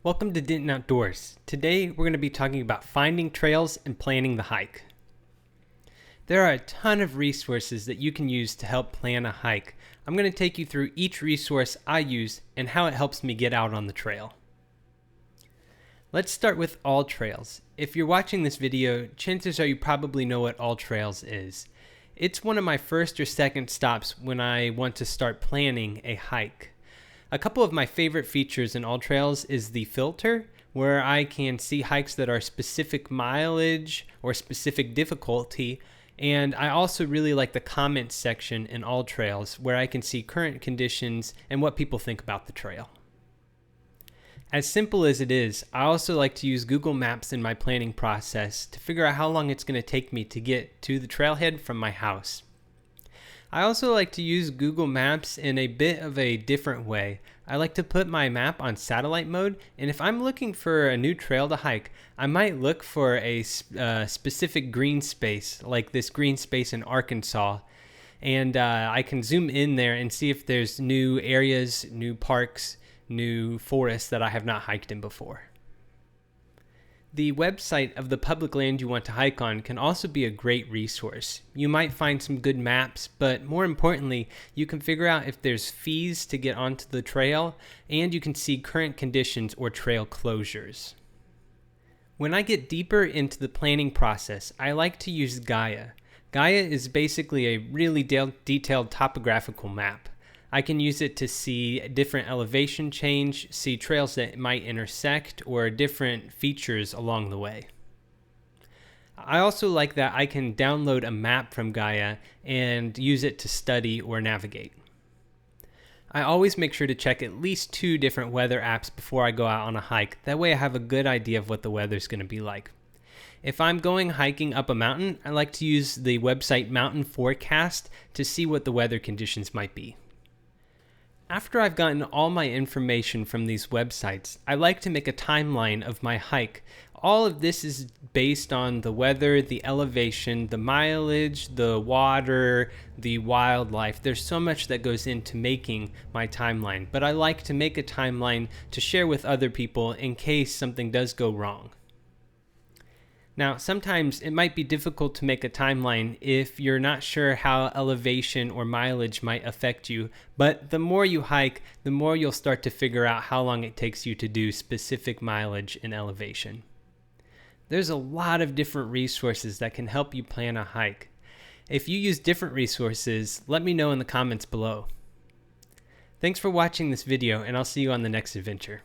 Welcome to Denton Outdoors. Today we're going to be talking about finding trails and planning the hike. There are a ton of resources that you can use to help plan a hike. I'm going to take you through each resource I use and how it helps me get out on the trail. Let's start with AllTrails. If you're watching this video, chances are you probably know what AllTrails is. It's one of my first or second stops when I want to start planning a hike. A couple of my favorite features in AllTrails is the filter, where I can see hikes that are specific mileage or specific difficulty, and I also really like the comments section in AllTrails, where I can see current conditions and what people think about the trail. As simple as it is, I also like to use Google Maps in my planning process to figure out how long it's going to take me to get to the trailhead from my house. I also like to use Google Maps in a bit of a different way. I like to put my map on satellite mode, and if I'm looking for a new trail to hike, I might look for a specific green space, like this green space in Arkansas, and I can zoom in there and see if there's new areas, new parks, new forests that I have not hiked in before. The website of the public land you want to hike on can also be a great resource. You might find some good maps, but more importantly, you can figure out if there's fees to get onto the trail, and you can see current conditions or trail closures. When I get deeper into the planning process, I like to use Gaia. Gaia is basically a really detailed topographical map. I can use it to see different elevation change, see trails that might intersect, or different features along the way. I also like that I can download a map from Gaia and use it to study or navigate. I always make sure to check at least 2 different weather apps before I go out on a hike. That way I have a good idea of what the weather's going to be like. If I'm going hiking up a mountain, I like to use the website Mountain Forecast to see what the weather conditions might be. After I've gotten all my information from these websites, I like to make a timeline of my hike. All of this is based on the weather, the elevation, the mileage, the water, the wildlife. There's so much that goes into making my timeline, but I like to make a timeline to share with other people in case something does go wrong. Now, sometimes it might be difficult to make a timeline if you're not sure how elevation or mileage might affect you, but the more you hike, the more you'll start to figure out how long it takes you to do specific mileage and elevation. There's a lot of different resources that can help you plan a hike. If you use different resources, let me know in the comments below. Thanks for watching this video, and I'll see you on the next adventure.